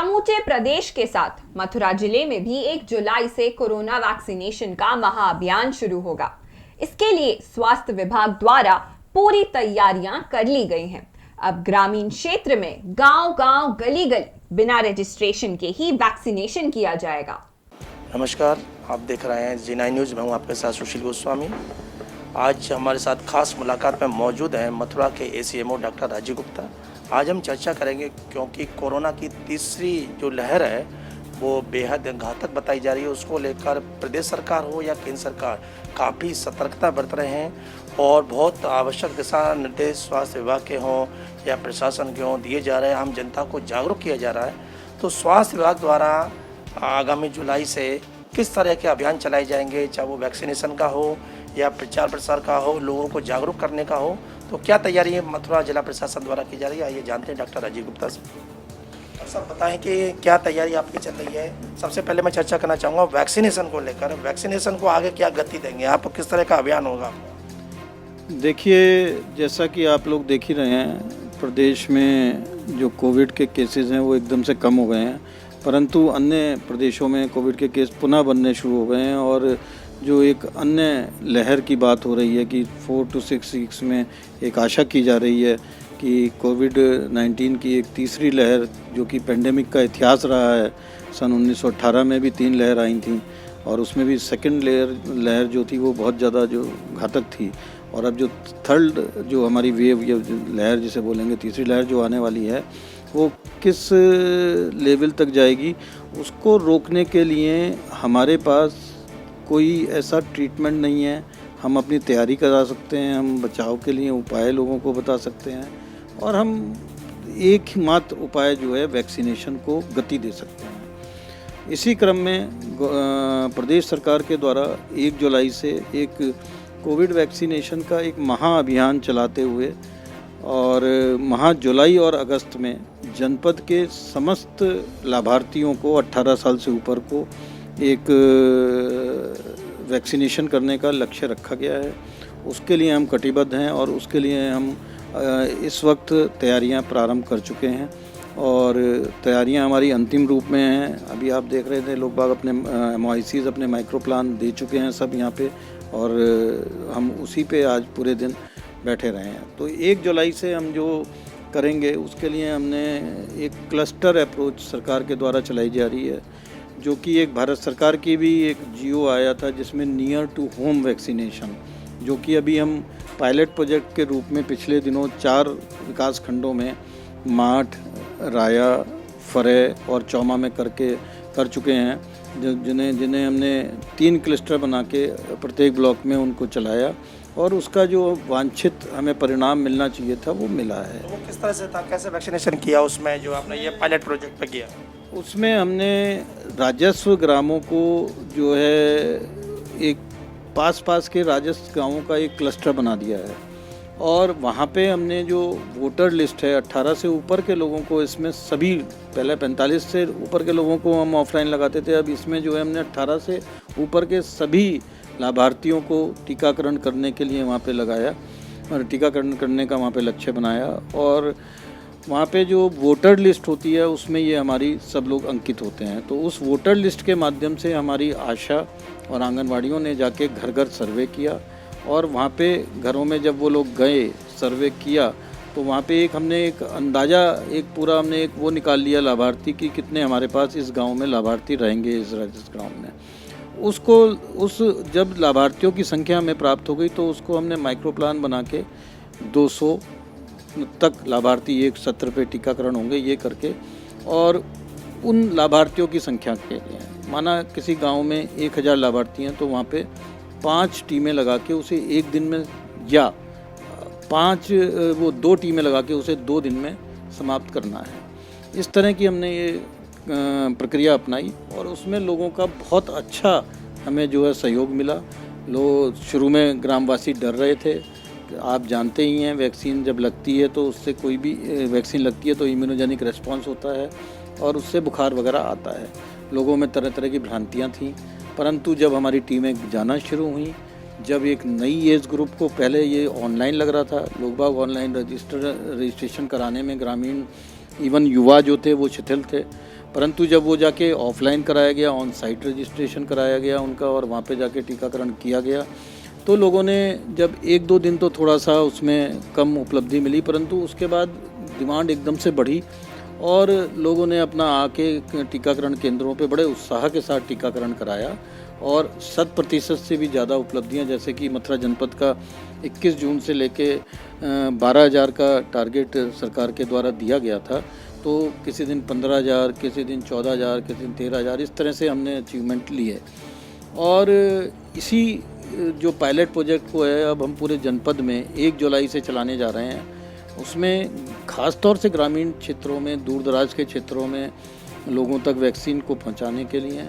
समूचे प्रदेश के साथ मथुरा जिले में भी 1 जुलाई से कोरोना वैक्सीनेशन का महाअभियान शुरू होगा। इसके लिए स्वास्थ्य विभाग द्वारा पूरी तैयारियां कर ली गई हैं। अब ग्रामीण क्षेत्र में गांव-गांव, गली-गली बिना रजिस्ट्रेशन के ही वैक्सीनेशन किया जाएगा। नमस्कार, आप देख रहे हैं जी9 न्यूज़। मैं हूं आपके साथ सुशील गोस्वामी। आज हमारे साथ खास मुलाकात में मौजूद हैं मथुरा के एसीएमओ डॉक्टर राजीव गुप्ता। आज हम चर्चा करेंगे क्योंकि कोरोना की तीसरी जो लहर है वो बेहद घातक बताई जा रही है। उसको लेकर प्रदेश सरकार हो या केंद्र सरकार काफ़ी सतर्कता बरत रहे हैं और बहुत आवश्यक दिशा निर्देश स्वास्थ्य विभाग के हों या प्रशासन के हों दिए जा रहे हैं। हम जनता को जागरूक किया जा रहा है। तो स्वास्थ्य विभाग द्वारा आगामी जुलाई से किस तरह के अभियान चलाए जाएंगे, चाहे वो वैक्सीनेशन का हो या प्रचार प्रसार का हो, लोगों को जागरूक करने का हो, तो क्या तैयारी मथुरा जिला प्रशासन द्वारा की जा रही है, आइए जानते हैं डॉक्टर राजीव गुप्ता से। सब बताएं कि क्या तैयारी आपकी चल रही है। सबसे पहले मैं चर्चा करना चाहूँगा वैक्सीनेशन को लेकर। वैक्सीनेशन को आगे क्या गति देंगे आप, किस तरह का अभियान होगा? देखिए, जैसा कि आप लोग देख ही रहे हैं, प्रदेश में जो कोविड के केसेस हैं वो एकदम से कम हो गए हैं, परंतु अन्य प्रदेशों में कोविड के केस पुनः बनने शुरू हो गए हैं। और जो एक अन्य लहर की बात हो रही है कि 4 to 6 वीक्स में एक आशा की जा रही है कि कोविड-19 की एक तीसरी लहर, जो कि पेंडेमिक का इतिहास रहा है, सन 1918 में भी 3 लहर आई थी और उसमें भी सेकंड लहर जो थी वो बहुत ज़्यादा जो घातक थी। और अब जो थर्ड जो हमारी वेव या लहर जिसे बोलेंगे, तीसरी लहर जो आने वाली है, वो किस लेवल तक जाएगी, उसको रोकने के लिए हमारे पास कोई ऐसा ट्रीटमेंट नहीं है। हम अपनी तैयारी करा सकते हैं, हम बचाव के लिए उपाय लोगों को बता सकते हैं और हम एक ही मात्र उपाय जो है वैक्सीनेशन को गति दे सकते हैं। इसी क्रम में प्रदेश सरकार के द्वारा 1 जुलाई से एक कोविड वैक्सीनेशन का एक महाअभियान चलाते हुए और माह जुलाई और अगस्त में जनपद के समस्त लाभार्थियों को 18 साल से ऊपर को एक वैक्सीनेशन करने का लक्ष्य रखा गया है। उसके लिए हम कटिबद्ध हैं और उसके लिए हम इस वक्त तैयारियां प्रारंभ कर चुके हैं और तैयारियां हमारी अंतिम रूप में हैं। अभी आप देख रहे थे लोग बाग अपने MOICs अपने माइक्रो प्लान दे चुके हैं सब यहाँ पे, और हम उसी पे आज पूरे दिन बैठे रहे हैं। तो 1 जुलाई से हम जो करेंगे उसके लिए हमने एक क्लस्टर अप्रोच सरकार के द्वारा चलाई जा रही है, जो कि एक भारत सरकार की भी एक GO आया था जिसमें नियर टू होम वैक्सीनेशन, जो कि अभी हम पायलट प्रोजेक्ट के रूप में पिछले दिनों 4 विकास खंडों में माठ, राया, फरे और चौमा में कर चुके हैं, जिन्हें हमने 3 क्लस्टर बना के प्रत्येक ब्लॉक में उनको चलाया और उसका जो वांछित हमें परिणाम मिलना चाहिए था वो मिला है। वो किस तरह से था, कैसे वैक्सीनेशन किया उसमें जो आपने ये पायलट प्रोजेक्ट पे किया? उसमें हमने राजस्व ग्रामों को जो है एक पास के राजस्व गांवों का एक क्लस्टर बना दिया है और वहाँ पे हमने जो वोटर लिस्ट है 18 से ऊपर के लोगों को, इसमें सभी, पहले 45 से ऊपर के लोगों को हम ऑफलाइन लगाते थे, अब इसमें जो है हमने 18 से ऊपर के सभी लाभार्थियों को टीकाकरण करने के लिए वहाँ पे लगाया और टीकाकरण करने का वहाँ पे लक्ष्य बनाया। और वहाँ पे जो वोटर लिस्ट होती है उसमें ये हमारी सब लोग अंकित होते हैं। तो उस वोटर लिस्ट के माध्यम से हमारी आशा और आंगनवाड़ियों ने जाके घर घर सर्वे किया और वहाँ पे घरों में जब वो लोग गए, सर्वे किया, तो वहाँ पे हमने एक अंदाज़ा, हमने एक वो निकाल लिया लाभार्थी की कितने हमारे पास इस गांव में लाभार्थी रहेंगे, इस राजस्व ग्राम में। जब लाभार्थियों की संख्या हमें प्राप्त हो गई तो उसको हमने माइक्रो प्लान बना के 200 तक लाभार्थी एक सत्र पे टीकाकरण होंगे ये करके, और उन लाभार्थियों की संख्या के लिए माना किसी गांव में 1000 लाभार्थी हैं तो वहाँ पे 5 टीमें लगा के उसे एक दिन में, या 2 टीमें लगा के उसे 2 दिन में समाप्त करना है। इस तरह की हमने ये प्रक्रिया अपनाई और उसमें लोगों का बहुत अच्छा हमें जो है सहयोग मिला। लोग शुरू में ग्रामवासी डर रहे थे, आप जानते ही हैं वैक्सीन जब लगती है तो उससे कोई भी वैक्सीन लगती है तो इम्यूनोजेनिक रिस्पॉन्स होता है और उससे बुखार वगैरह आता है। लोगों में तरह तरह की भ्रांतियाँ थीं, परंतु जब हमारी टीमें जाना शुरू हुई, जब एक नई एज ग्रुप को, पहले ये ऑनलाइन लग रहा था, लोग बाग ऑनलाइन रजिस्ट्रेशन कराने में ग्रामीण इवन युवा जो थे वो शिथिल थे, परंतु जब वो जाके ऑफलाइन कराया गया, ऑन साइट रजिस्ट्रेशन कराया गया उनका और वहाँ पे जाके टीकाकरण किया गया, तो लोगों ने जब 1-2 दिन तो थोड़ा सा उसमें कम उपलब्धि मिली, परंतु उसके बाद डिमांड एकदम से बढ़ी और लोगों ने अपना आके टीकाकरण केंद्रों पे बड़े उत्साह के साथ टीकाकरण कराया और 100% से भी ज़्यादा उपलब्धियां, जैसे कि मथुरा जनपद का 21 जून से लेके 12,000 का टारगेट सरकार के द्वारा दिया गया था, तो किसी दिन 15,000, किसी दिन 14,000, किसी दिन 13,000, इस तरह से हमने अचीवमेंट ली है। और इसी जो पायलट प्रोजेक्ट को है अब हम पूरे जनपद में 1 जुलाई से चलाने जा रहे हैं। उसमें ख़ास तौर से ग्रामीण क्षेत्रों में, दूर दराज के क्षेत्रों में लोगों तक वैक्सीन को पहुंचाने के लिए,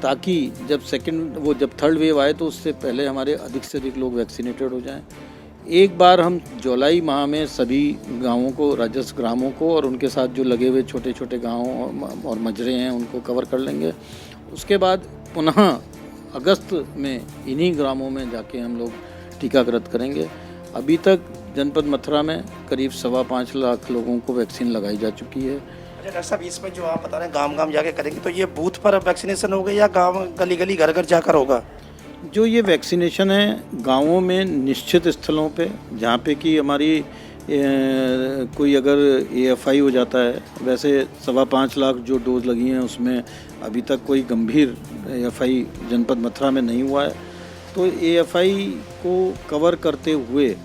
ताकि जब थर्ड वेव आए तो उससे पहले हमारे अधिक से अधिक लोग वैक्सीनेटेड हो जाएं। एक बार हम जुलाई माह में सभी गांवों को, राजस्व ग्रामों को और उनके साथ जो लगे हुए छोटे छोटे गाँव और मजरे हैं उनको कवर कर लेंगे। उसके बाद पुनः अगस्त में इन्हीं ग्रामों में जाके हम लोग टीकाकृत करेंगे। अभी तक जनपद मथुरा में करीब 5.25 लाख लोगों को वैक्सीन लगाई जा चुकी है। अच्छा डॉक्टर साहब, इसमें जो आप बता रहे हैं गांव गांव जाके करेंगे, तो ये बूथ पर वैक्सीनेशन होगा या गांव गली गली घर घर जाकर होगा? जो ये वैक्सीनेशन है गांवों में निश्चित स्थलों पे, जहाँ पे कि हमारी कोई अगर AFI हो जाता है, वैसे 5.25 लाख जो डोज लगी हैं उसमें अभी तक कोई गंभीर AFI जनपद मथुरा में नहीं हुआ है, तो AFI को कवर करते हुए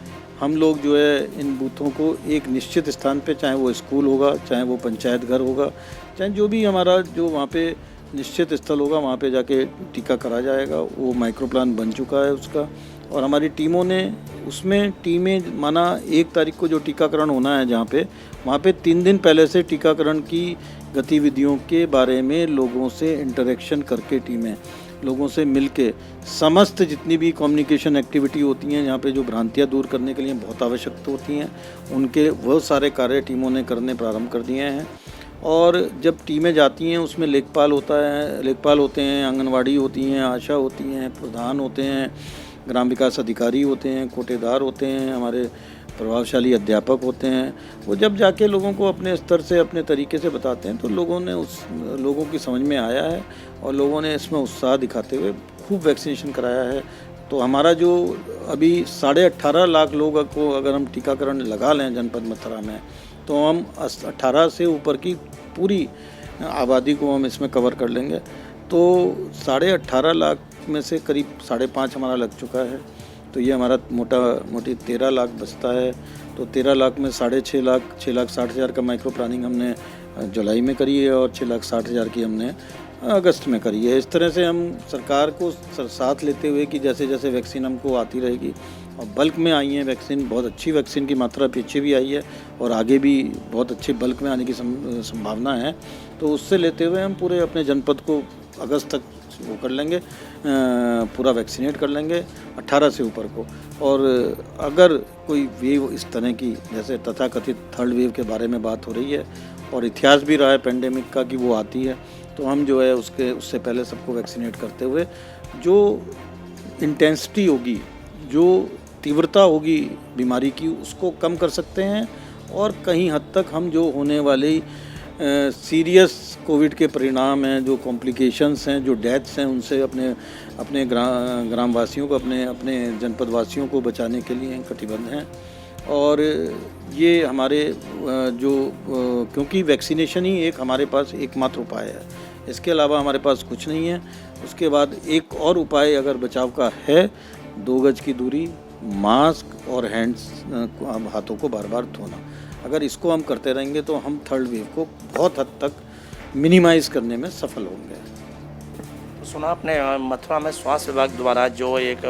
हम लोग जो है इन बूथों को एक निश्चित स्थान पे, चाहे वो स्कूल होगा, चाहे वो पंचायत घर होगा, चाहे जो भी हमारा जो वहाँ पे निश्चित स्थल होगा, वहाँ पे जाके टीका करा जाएगा। वो माइक्रो प्लान बन चुका है उसका, और हमारी टीमों ने उसमें टीमें माना 1 तारीख को जो टीकाकरण होना है जहाँ पे, वहाँ पे 3 दिन पहले से टीकाकरण की गतिविधियों के बारे में लोगों से इंटरेक्शन करके, टीमें लोगों से मिलके समस्त जितनी भी कम्युनिकेशन एक्टिविटी होती हैं, यहाँ पे जो भ्रांतियाँ दूर करने के लिए बहुत आवश्यक होती हैं, उनके वह सारे कार्य टीमों ने करने प्रारंभ कर दिए हैं। और जब टीमें जाती हैं उसमें लेखपाल होते हैं, आंगनवाड़ी होती हैं, आशा होती हैं, प्रधान होते हैं, ग्राम विकास अधिकारी होते हैं, कोटेदार होते हैं, हमारे प्रभावशाली अध्यापक होते हैं। वो जब जाके लोगों को अपने स्तर से, अपने तरीके से बताते हैं, तो लोगों की समझ में आया है और लोगों ने इसमें उत्साह दिखाते हुए खूब वैक्सीनेशन कराया है। तो हमारा जो अभी 18.5 लाख लोगों को अगर हम टीकाकरण लगा लें जनपद मथुरा में, तो हम 18 से ऊपर की पूरी आबादी को हम इसमें कवर कर लेंगे। तो 18.5 लाख में से करीब 5.5 हमारा लग चुका है, तो ये हमारा मोटी 13 लाख बचता है। तो 13 लाख में 6.5 लाख, 6,60,000 का माइक्रो प्लानिंग हमने जुलाई में करी है और 6,60,000 की हमने अगस्त में करी है। इस तरह से हम सरकार को साथ लेते हुए कि जैसे जैसे वैक्सीन हमको आती रहेगी, और बल्क में आई है वैक्सीन, बहुत अच्छी वैक्सीन की मात्रा पीछे भी आई है और आगे भी बहुत अच्छे बल्क में आने की संभावना है। तो उससे लेते हुए हम पूरे अपने जनपद को अगस्त तक वो कर लेंगे, पूरा वैक्सीनेट कर लेंगे 18 से ऊपर को। और अगर कोई वेव इस तरह की, जैसे तथाकथित थर्ड वेव के बारे में बात हो रही है और इतिहास भी रहा है पेंडेमिक का कि वो आती है, तो हम जो है उससे पहले सबको वैक्सीनेट करते हुए जो इंटेंसिटी होगी, जो तीव्रता होगी बीमारी की, उसको कम कर सकते हैं। और कहीं हद तक हम जो होने वाली सीरियस कोविड के परिणाम हैं, जो कॉम्प्लिकेशंस हैं, जो डेथ्स हैं, उनसे अपने ग्रामवासियों को, अपने जनपद वासियों को बचाने के लिए कटिबद्ध हैं। और ये हमारे क्योंकि वैक्सीनेशन ही एक हमारे पास एकमात्र उपाय है, इसके अलावा हमारे पास कुछ नहीं है। उसके बाद एक और उपाय अगर बचाव का है, 2 गज की दूरी, मास्क और हाथों को बार बार धोना। अगर इसको हम करते रहेंगे तो हम थर्ड वेव को बहुत हद तक मिनिमाइज़ करने में सफल होंगे। तो सुना आपने मथुरा में स्वास्थ्य विभाग द्वारा जो एक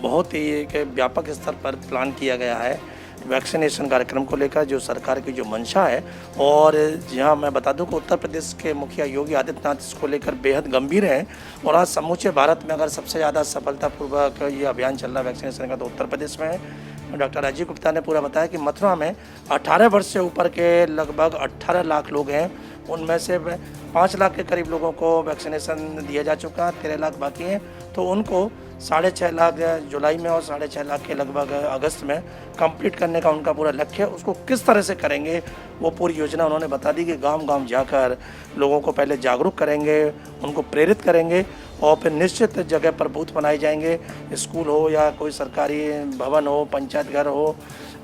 बहुत ही एक व्यापक स्तर पर प्लान किया गया है वैक्सीनेशन कार्यक्रम को लेकर, जो सरकार की जो मंशा है। और यहाँ मैं बता दूं कि उत्तर प्रदेश के मुखिया योगी आदित्यनाथ इसको लेकर बेहद गंभीर हैं। और आज समूचे भारत में अगर सबसे ज़्यादा सफलतापूर्वक ये अभियान चल रहा है वैक्सीनेशन का, तो उत्तर प्रदेश में है। डॉक्टर राजीव गुप्ता ने पूरा बताया कि मथुरा में 18 वर्ष से ऊपर के लगभग 18 लाख लोग हैं उनमें से 5 लाख के करीब लोगों को वैक्सीनेशन दिया जा चुका है, 13 लाख बाकी हैं। तो उनको 6.5 लाख जुलाई में और 6.5 लाख के लगभग अगस्त में कंप्लीट करने का उनका पूरा लक्ष्य है। उसको किस तरह से करेंगे वो पूरी योजना उन्होंने बता दी कि गांव-गांव जाकर लोगों को पहले जागरूक करेंगे, उनको प्रेरित करेंगे और फिर निश्चित जगह पर बूथ बनाए जाएंगे, स्कूल हो या कोई सरकारी भवन हो, पंचायत घर हो,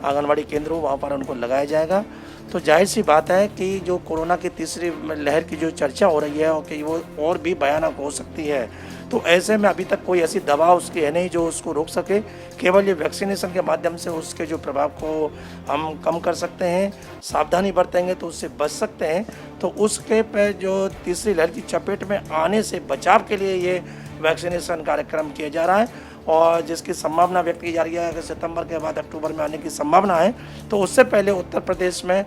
आंगनवाड़ी केंद्र हो, वहाँ पर उनको लगाया जाएगा। तो जाहिर सी बात है कि जो कोरोना की तीसरी लहर की जो चर्चा हो रही है और कि वो और भी भयानक हो सकती है, तो ऐसे में अभी तक कोई ऐसी दवा उसकी है नहीं जो उसको रोक सके। केवल ये वैक्सीनेशन के माध्यम से उसके जो प्रभाव को हम कम कर सकते हैं, सावधानी बरतेंगे तो उससे बच सकते हैं। तो उसके पे जो तीसरी लहर की चपेट में आने से बचाव के लिए ये वैक्सीनेशन कार्यक्रम किया जा रहा है और जिसकी संभावना व्यक्त की जा रही है कि सितंबर के बाद अक्टूबर में आने की संभावना है। तो उससे पहले उत्तर प्रदेश में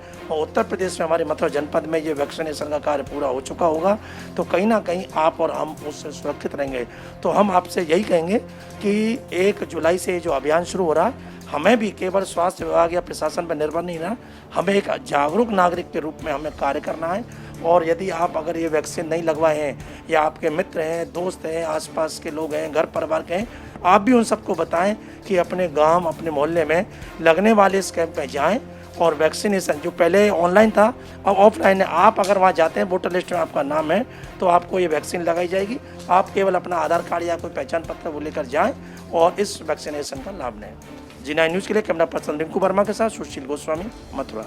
हमारे मथुरा जनपद में ये वैक्सीनेशन का कार्य पूरा हो चुका होगा। तो कहीं ना कहीं आप और हम उससे सुरक्षित रहेंगे। तो हम आपसे यही कहेंगे कि 1 जुलाई से जो अभियान शुरू हो रहा है, हमें भी केवल स्वास्थ्य विभाग या प्रशासन पर निर्भर नहीं रहना, हमें एक जागरूक नागरिक के रूप में हमें कार्य करना है। और यदि आप अगर ये वैक्सीन नहीं लगवाए हैं या आपके मित्र हैं, दोस्त हैं, आसपास के लोग हैं, घर परिवार के हैं, आप भी उन सबको बताएं कि अपने गांव, अपने मोहल्ले में लगने वाले इस कैंप में जाएं और वैक्सीनेशन जो पहले ऑनलाइन था अब ऑफलाइन है। आप अगर वहाँ जाते हैं, वोटर लिस्ट में आपका नाम है, तो आपको ये वैक्सीन लगाई जाएगी। आप केवल अपना आधार कार्ड या कोई पहचान पत्र वो लेकर जाएँ और इस वैक्सीनेशन का लाभ लें। जी9 न्यूज़ के लिए कैमरा पर्सन रिंकू वर्मा के साथ सुशील गोस्वामी, मथुरा।